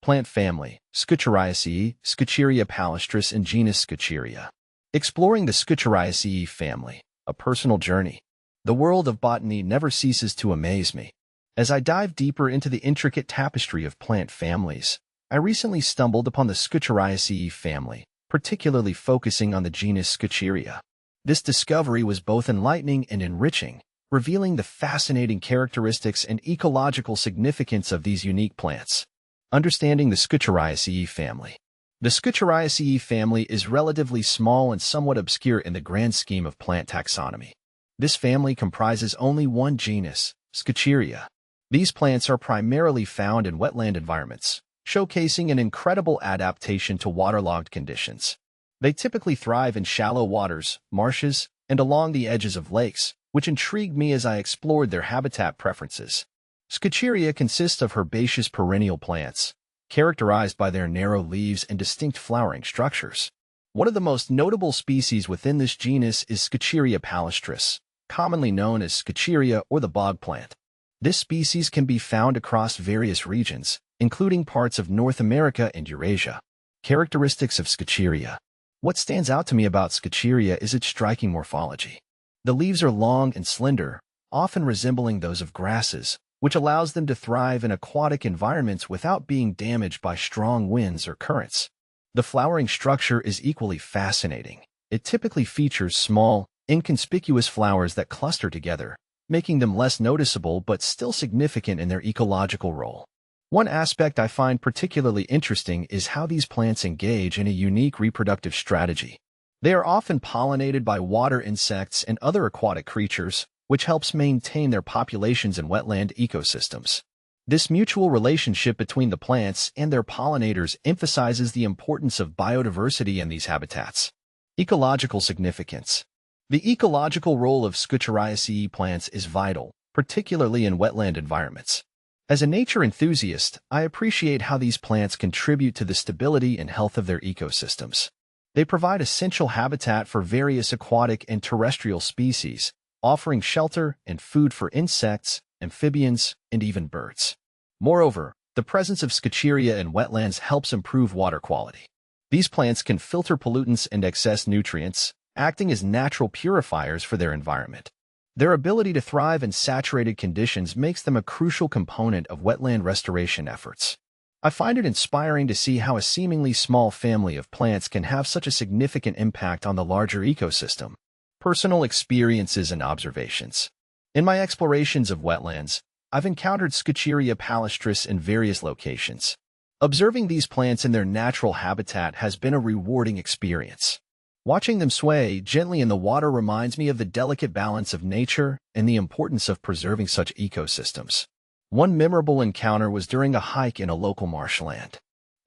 Plant family, Scheuchzeriaceae, Scheuchzeria palustris, and genus Scheuchzeria. Exploring the Scheuchzeriaceae family, a personal journey. The world of botany never ceases to amaze me. As I dive deeper into the intricate tapestry of plant families, I recently stumbled upon the Scheuchzeriaceae family, particularly focusing on the genus Scheuchzeria. This discovery was both enlightening and enriching, revealing the fascinating characteristics and ecological significance of these unique plants. Understanding the Scheuchzeriaceae family. The Scheuchzeriaceae family is relatively small and somewhat obscure in the grand scheme of plant taxonomy. This family comprises only one genus, Scheuchzeria. These plants are primarily found in wetland environments, showcasing an incredible adaptation to waterlogged conditions. They typically thrive in shallow waters, marshes, and along the edges of lakes, which intrigued me as I explored their habitat preferences. Scheuchzeria consists of herbaceous perennial plants, characterized by their narrow leaves and distinct flowering structures. One of the most notable species within this genus is Scheuchzeria palustris, commonly known as Scheuchzeria or the bog plant. This species can be found across various regions, including parts of North America and Eurasia. Characteristics of Scheuchzeria. What stands out to me about Scheuchzeria is its striking morphology. The leaves are long and slender, often resembling those of grasses, which allows them to thrive in aquatic environments without being damaged by strong winds or currents. The flowering structure is equally fascinating. It typically features small, inconspicuous flowers that cluster together, making them less noticeable but still significant in their ecological role. One aspect I find particularly interesting is how these plants engage in a unique reproductive strategy. They are often pollinated by water insects and other aquatic creatures, which helps maintain their populations in wetland ecosystems. This mutual relationship between the plants and their pollinators emphasizes the importance of biodiversity in these habitats. Ecological significance. The ecological role of Scheuchzeriaceae plants is vital, particularly in wetland environments. As a nature enthusiast, I appreciate how these plants contribute to the stability and health of their ecosystems. They provide essential habitat for various aquatic and terrestrial species, offering shelter and food for insects, amphibians, and even birds. Moreover, the presence of Scheuchzeria in wetlands helps improve water quality. These plants can filter pollutants and excess nutrients, acting as natural purifiers for their environment. Their ability to thrive in saturated conditions makes them a crucial component of wetland restoration efforts. I find it inspiring to see how a seemingly small family of plants can have such a significant impact on the larger ecosystem. Personal experiences and observations. In my explorations of wetlands, I've encountered Scheuchzeria palustris in various locations. Observing these plants in their natural habitat has been a rewarding experience. Watching them sway gently in the water reminds me of the delicate balance of nature and the importance of preserving such ecosystems. One memorable encounter was during a hike in a local marshland.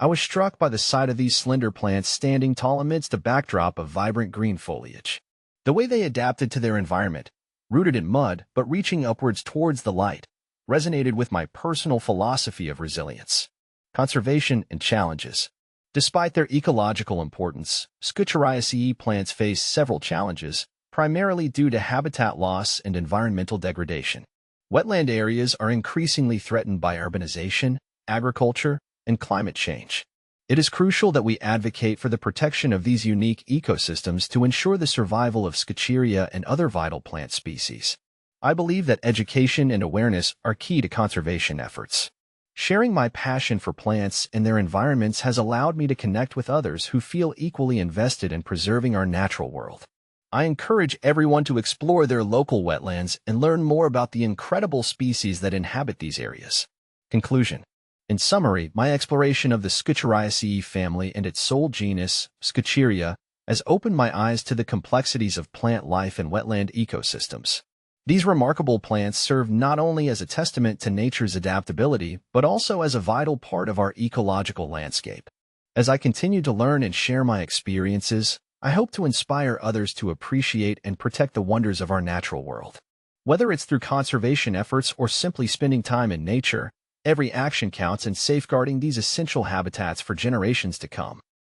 I was struck by the sight of these slender plants standing tall amidst a backdrop of vibrant green foliage. The way they adapted to their environment, rooted in mud but reaching upwards towards the light, resonated with my personal philosophy of resilience. Conservation and challenges. Despite their ecological importance, Scheuchzeriaceae plants face several challenges, primarily due to habitat loss and environmental degradation. Wetland areas are increasingly threatened by urbanization, agriculture, and climate change. It is crucial that we advocate for the protection of these unique ecosystems to ensure the survival of Scheuchzeria and other vital plant species. I believe that education and awareness are key to conservation efforts. Sharing my passion for plants and their environments has allowed me to connect with others who feel equally invested in preserving our natural world. I encourage everyone to explore their local wetlands and learn more about the incredible species that inhabit these areas. Conclusion. In summary, my exploration of the Scheuchzeriaceae family and its sole genus, Scheuchzeria, has opened my eyes to the complexities of plant life in wetland ecosystems. These remarkable plants serve not only as a testament to nature's adaptability, but also as a vital part of our ecological landscape. As I continue to learn and share my experiences, I hope to inspire others to appreciate and protect the wonders of our natural world. Whether it's through conservation efforts or simply spending time in nature, every action counts in safeguarding these essential habitats for generations to come.